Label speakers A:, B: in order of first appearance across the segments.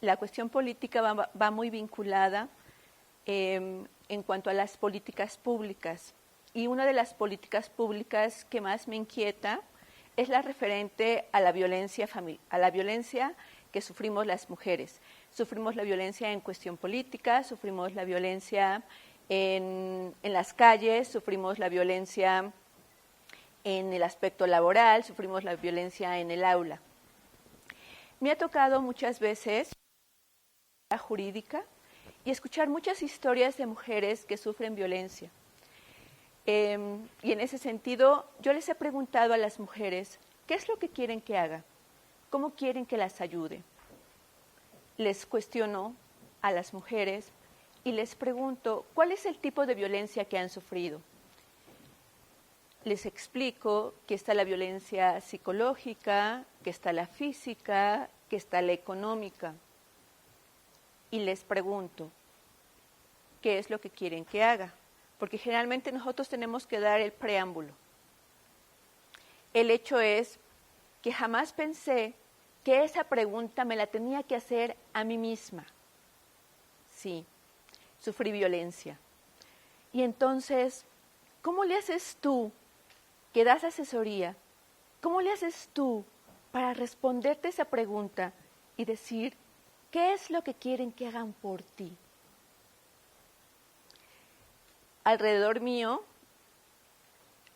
A: la cuestión política va muy vinculada en cuanto a las políticas públicas. Y una de las políticas públicas que más me inquieta es la referente a la violencia que sufrimos las mujeres. Sufrimos la violencia en cuestión política, sufrimos la violencia en las calles, sufrimos la violencia en el aspecto laboral, sufrimos la violencia en el aula. Me ha tocado muchas veces la jurídica y escuchar muchas historias de mujeres que sufren violencia. Y en ese sentido, yo les he preguntado a las mujeres, ¿qué es lo que quieren que haga? ¿Cómo quieren que las ayude? Les cuestiono a las mujeres y les pregunto, ¿cuál es el tipo de violencia que han sufrido? Les explico que está la violencia psicológica, que está la física, que está la económica. Y les pregunto, ¿qué es lo que quieren que haga? Porque generalmente nosotros tenemos que dar el preámbulo. El hecho es que jamás pensé que esa pregunta me la tenía que hacer a mí misma. Sí, sufrí violencia. Y entonces, ¿cómo le haces tú que das asesoría? ¿Cómo le haces tú para responderte esa pregunta y decir, ¿qué es lo que quieren que hagan por ti? Alrededor mío,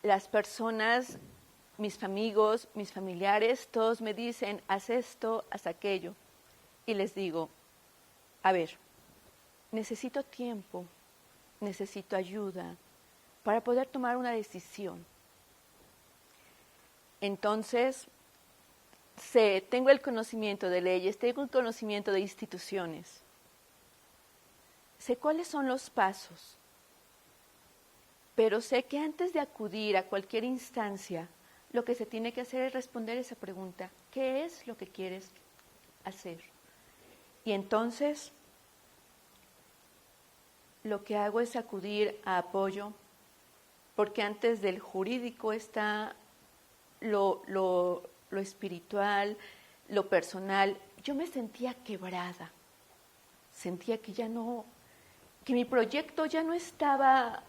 A: las personas, mis amigos, mis familiares, todos me dicen, haz esto, haz aquello. Y les digo, a ver, necesito tiempo, necesito ayuda para poder tomar una decisión. Entonces, tengo el conocimiento de leyes, tengo el conocimiento de instituciones. Sé cuáles son los pasos. Pero sé que antes de acudir a cualquier instancia, lo que se tiene que hacer es responder esa pregunta, ¿qué es lo que quieres hacer? Y entonces, lo que hago es acudir a apoyo, porque antes del jurídico está lo espiritual, lo personal. Yo me sentía quebrada, sentía que que mi proyecto ya no estaba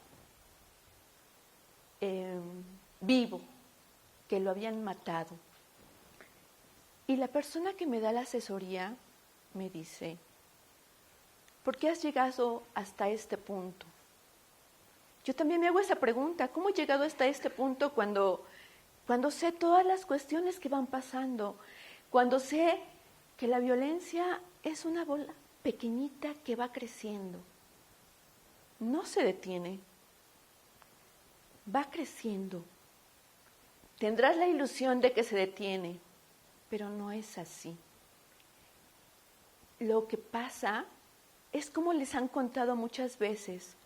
A: vivo, que lo habían matado. Y la persona que me da la asesoría me dice, ¿por qué has llegado hasta este punto? Yo también me hago esa pregunta, ¿cómo he llegado hasta este punto cuando sé todas las cuestiones que van pasando? Cuando sé que la violencia es una bola pequeñita que va creciendo. No se detiene. Va creciendo. Tendrás la ilusión de que se detiene, pero no es así. Lo que pasa es como les han contado muchas veces,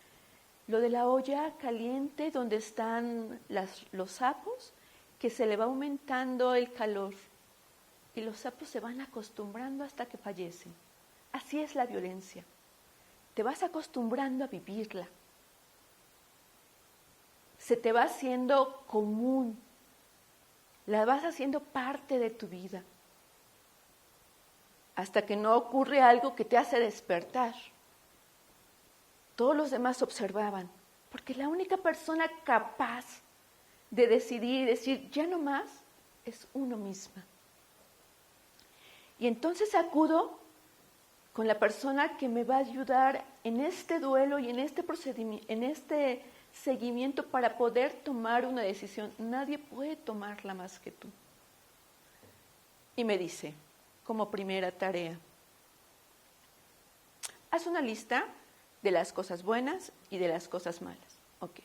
A: lo de la olla caliente donde están los sapos, que se le va aumentando el calor y los sapos se van acostumbrando hasta que fallecen. Así es la violencia. Te vas acostumbrando a vivirla. Se te va haciendo común, la vas haciendo parte de tu vida, hasta que no ocurre algo que te hace despertar. Todos los demás observaban, porque la única persona capaz de decidir y decir, ya no más, es uno misma. Y entonces acudo con la persona que me va a ayudar en este duelo y en este procedimiento, en este seguimiento para poder tomar una decisión. Nadie puede tomarla más que tú. Y me dice, como primera tarea, haz una lista de las cosas buenas y de las cosas malas. Ok.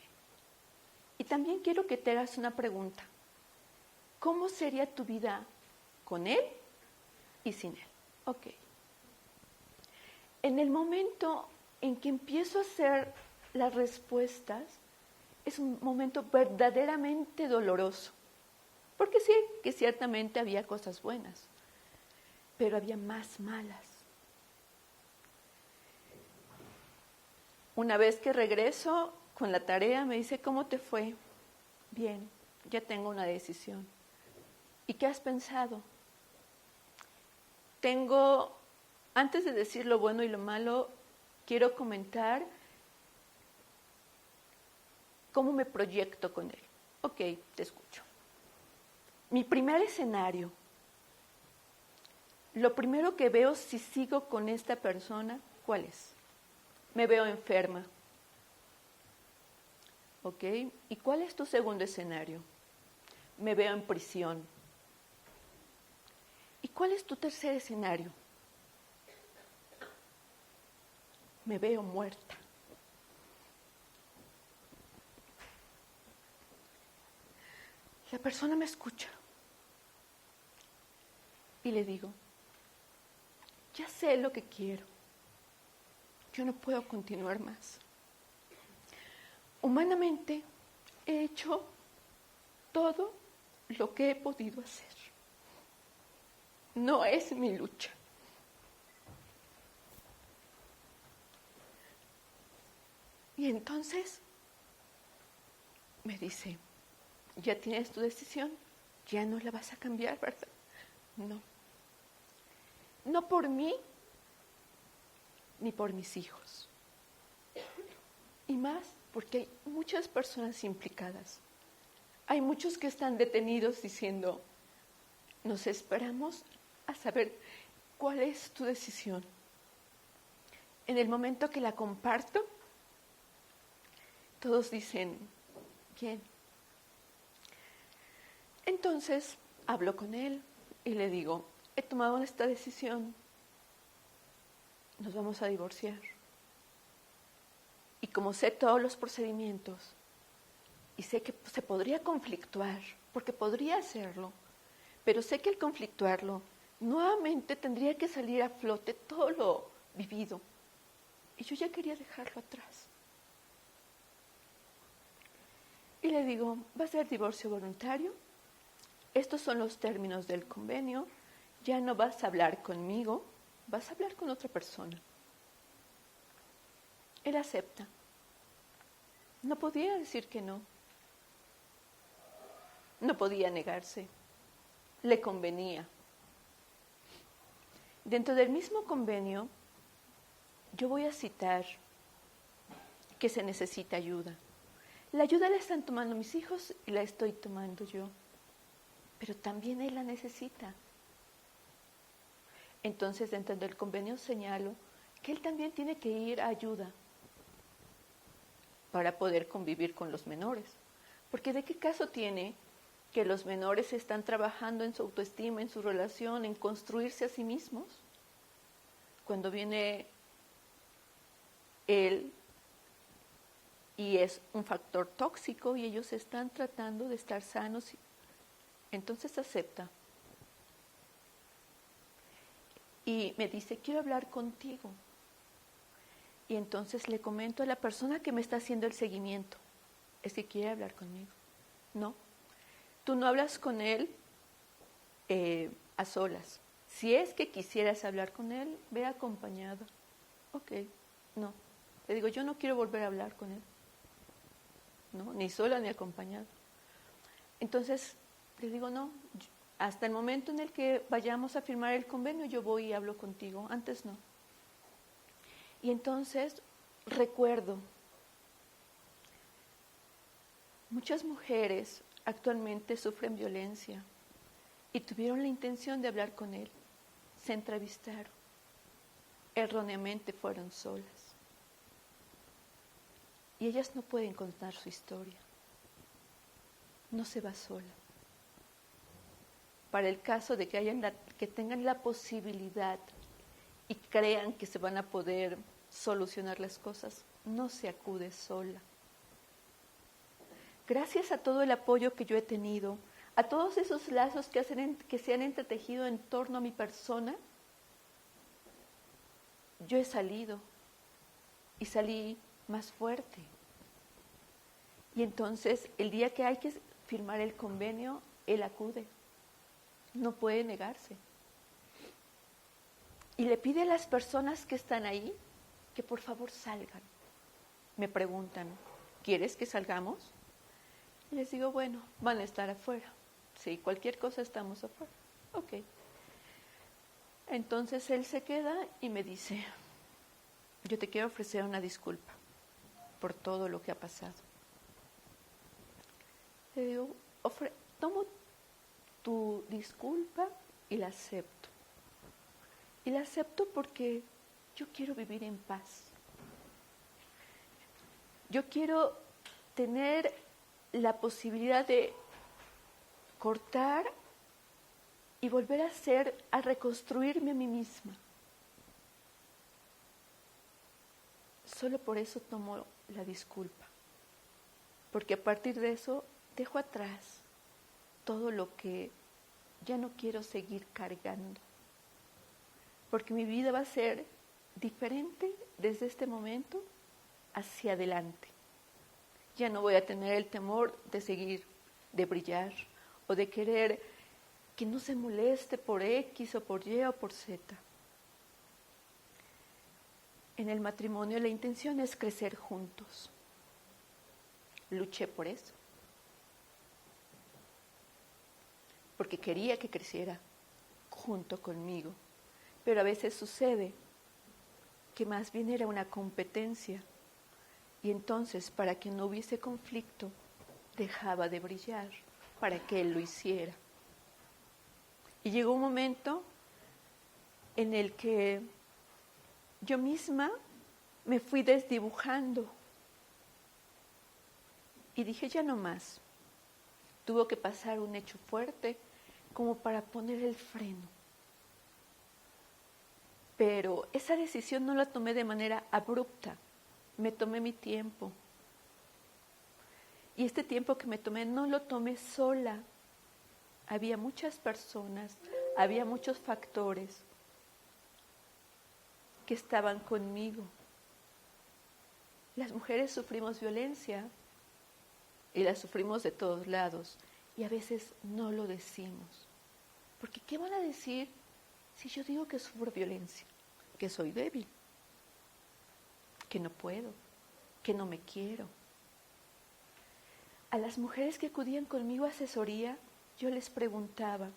A: Y también quiero que te hagas una pregunta. ¿Cómo sería tu vida con él y sin él? Ok. En el momento en que empiezo a hacer las respuestas, es un momento verdaderamente doloroso. Porque sí, que ciertamente había cosas buenas, pero había más malas. Una vez que regreso con la tarea, me dice, ¿cómo te fue? Bien, ya tengo una decisión. ¿Y qué has pensado? Tengo Antes de decir lo bueno y lo malo, quiero comentar cómo me proyecto con él. Ok, te escucho. Mi primer escenario. Lo primero que veo si sigo con esta persona, ¿cuál es? Me veo enferma. ¿Ok? ¿Y cuál es tu segundo escenario? Me veo en prisión. ¿Y cuál es tu tercer escenario? Me veo muerta. La persona me escucha y le digo, ya sé lo que quiero. Yo no puedo continuar más. Humanamente he hecho todo lo que he podido hacer. No es mi lucha. Y entonces me dice, ya tienes tu decisión, ya no la vas a cambiar, ¿verdad? No. No por mí, ni por mis hijos. Y más porque hay muchas personas implicadas. Hay muchos que están detenidos diciendo, nos esperamos a saber cuál es tu decisión. En el momento que la comparto, todos dicen, bien. Entonces hablo con él y le digo, he tomado esta decisión, nos vamos a divorciar. Y como sé todos los procedimientos y sé que se podría conflictuar, porque podría hacerlo, pero sé que al conflictuarlo, nuevamente tendría que salir a flote todo lo vivido. Y yo ya quería dejarlo atrás. Y le digo, va a ser divorcio voluntario, estos son los términos del convenio, ya no vas a hablar conmigo, vas a hablar con otra persona. Él acepta. No podía decir que no. No podía negarse. Le convenía. Dentro del mismo convenio, yo voy a citar que se necesita ayuda. La ayuda la están tomando mis hijos y la estoy tomando yo. Pero también él la necesita. Entonces, dentro del convenio señalo que él también tiene que ir a ayuda para poder convivir con los menores. Porque ¿de qué caso tiene que los menores están trabajando en su autoestima, en su relación, en construirse a sí mismos? Cuando viene él y es un factor tóxico y ellos están tratando de estar sanos, entonces acepta. Y me dice, quiero hablar contigo. Y entonces le comento a la persona que me está haciendo el seguimiento, es que quiere hablar conmigo. No, tú no hablas con él a solas. Si es que quisieras hablar con él, ve acompañado. Ok, no. Le digo, yo no quiero volver a hablar con él. No, ni sola ni acompañada. Entonces le digo, no, hasta el momento en el que vayamos a firmar el convenio, yo voy y hablo contigo. Antes no. Y entonces recuerdo, muchas mujeres actualmente sufren violencia y tuvieron la intención de hablar con él. Se entrevistaron. Erróneamente fueron solas. Y ellas no pueden contar su historia. No se va sola. Para el caso de que tengan la posibilidad y crean que se van a poder solucionar las cosas, no se acude sola. Gracias a todo el apoyo que yo he tenido, a todos esos lazos que se han entretejido en torno a mi persona, yo he salido y salí más fuerte. Y entonces, el día que hay que firmar el convenio, él acude. No puede negarse. Y le pide a las personas que están ahí que por favor salgan. Me preguntan, ¿quieres que salgamos? Y les digo, bueno, van a estar afuera. Sí, cualquier cosa estamos afuera. Ok. Entonces él se queda y me dice, yo te quiero ofrecer una disculpa por todo lo que ha pasado. Le digo, tomo tu disculpa y la acepto. Y la acepto porque yo quiero vivir en paz. Yo quiero tener la posibilidad de cortar y volver a reconstruirme a mí misma. Solo por eso tomo la disculpa. Porque a partir de eso dejo atrás todo lo que ya no quiero seguir cargando. Porque mi vida va a ser diferente desde este momento hacia adelante. Ya no voy a tener el temor de seguir, de brillar o de querer que no se moleste por X o por Y o por Z. En el matrimonio la intención es crecer juntos. Luché por eso. Porque quería que creciera junto conmigo. Pero a veces sucede que más bien era una competencia. Y entonces, para que no hubiese conflicto, dejaba de brillar para que él lo hiciera. Y llegó un momento en el que yo misma me fui desdibujando. Y dije, ya no más. Tuvo que pasar un hecho fuerte como para poner el freno. Pero esa decisión no la tomé de manera abrupta. Me tomé mi tiempo. Y este tiempo que me tomé no lo tomé sola. Había muchas personas, había muchos factores que estaban conmigo. Las mujeres sufrimos violencia y la sufrimos de todos lados y a veces no lo decimos. Porque ¿qué van a decir si yo digo que sufro violencia? Que soy débil, que no puedo, que no me quiero. A las mujeres que acudían conmigo a asesoría, yo les preguntaba,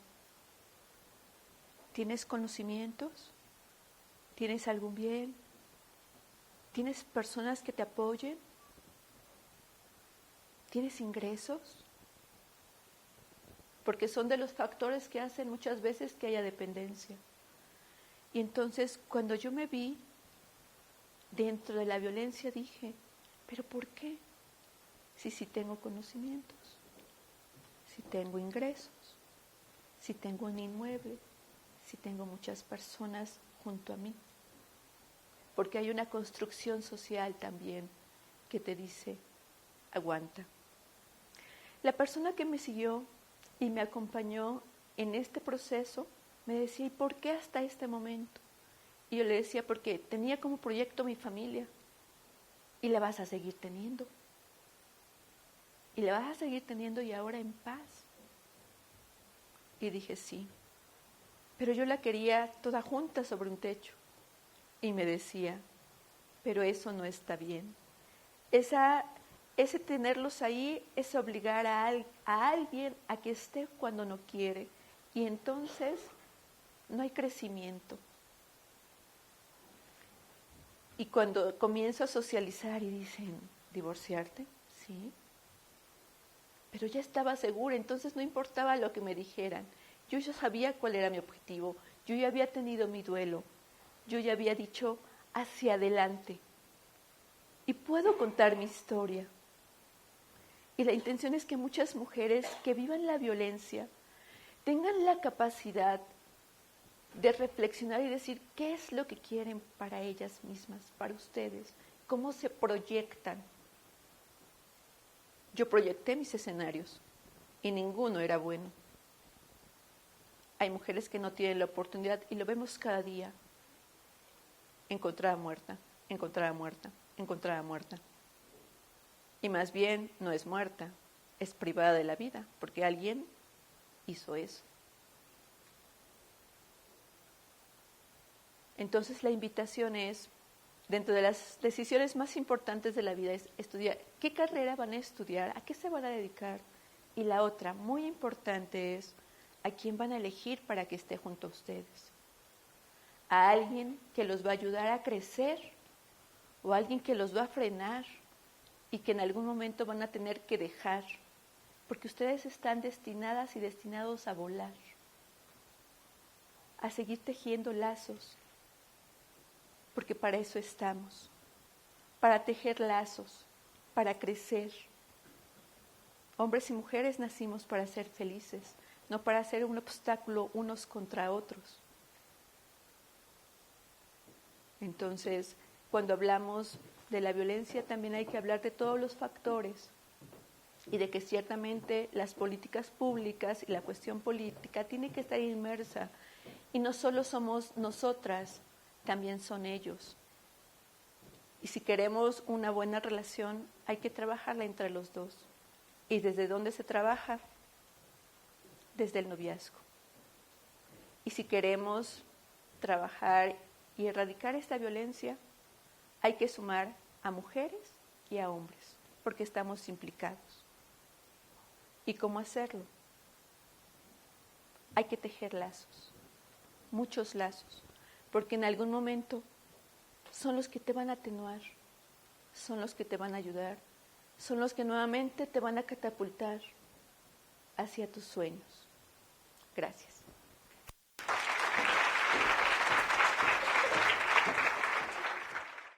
A: ¿tienes conocimientos? ¿Tienes algún bien? ¿Tienes personas que te apoyen? ¿Tienes ingresos? Porque son de los factores que hacen muchas veces que haya dependencia. Y entonces, cuando yo me vi dentro de la violencia, dije, ¿pero por qué? Si tengo conocimientos, si tengo ingresos, si tengo un inmueble, si tengo muchas personas junto a mí. Porque hay una construcción social también que te dice, aguanta. La persona que me siguió y me acompañó en este proceso me decía, ¿y por qué hasta este momento? Y yo le decía, porque tenía como proyecto mi familia y la vas a seguir teniendo. Y la vas a seguir teniendo y ahora en paz. Y dije, sí, pero yo la quería toda junta sobre un techo. Y me decía, pero eso no está bien. Ese tenerlos ahí es obligar a alguien a que esté cuando no quiere. Y entonces no hay crecimiento. Y cuando comienzo a socializar y dicen, ¿divorciarte? Sí. Pero ya estaba segura, entonces no importaba lo que me dijeran. Yo ya sabía cuál era mi objetivo. Yo ya había tenido mi duelo. Yo ya había dicho hacia adelante. Y puedo contar mi historia. Y la intención es que muchas mujeres que vivan la violencia tengan la capacidad de reflexionar y decir qué es lo que quieren para ellas mismas, para ustedes, cómo se proyectan. Yo proyecté mis escenarios y ninguno era bueno. Hay mujeres que no tienen la oportunidad y lo vemos cada día. Encontrada muerta, encontrada muerta, encontrada muerta. Y más bien no es muerta, es privada de la vida, porque alguien hizo eso. Entonces la invitación es, dentro de las decisiones más importantes de la vida, es estudiar qué carrera van a estudiar, a qué se van a dedicar. Y la otra, muy importante, es a quién van a elegir para que esté junto a ustedes. a alguien que los va a ayudar a crecer o a alguien que los va a frenar y que en algún momento van a tener que dejar, porque ustedes están destinadas y destinados a volar, a seguir tejiendo lazos, porque para eso estamos, para tejer lazos, para crecer. Hombres y mujeres nacimos para ser felices, no para ser un obstáculo unos contra otros. Entonces, cuando hablamos de la violencia, también hay que hablar de todos los factores y de que ciertamente las políticas públicas y la cuestión política tiene que estar inmersa. Y no solo somos nosotras, también son ellos. Y si queremos una buena relación, hay que trabajarla entre los dos. ¿Y desde dónde se trabaja? Desde el noviazgo. Y si queremos trabajar y erradicar esta violencia, hay que sumar a mujeres y a hombres, porque estamos implicados. ¿Y cómo hacerlo? Hay que tejer lazos, muchos lazos, porque en algún momento son los que te van a atenuar, son los que te van a ayudar, son los que nuevamente te van a catapultar hacia tus sueños. Gracias.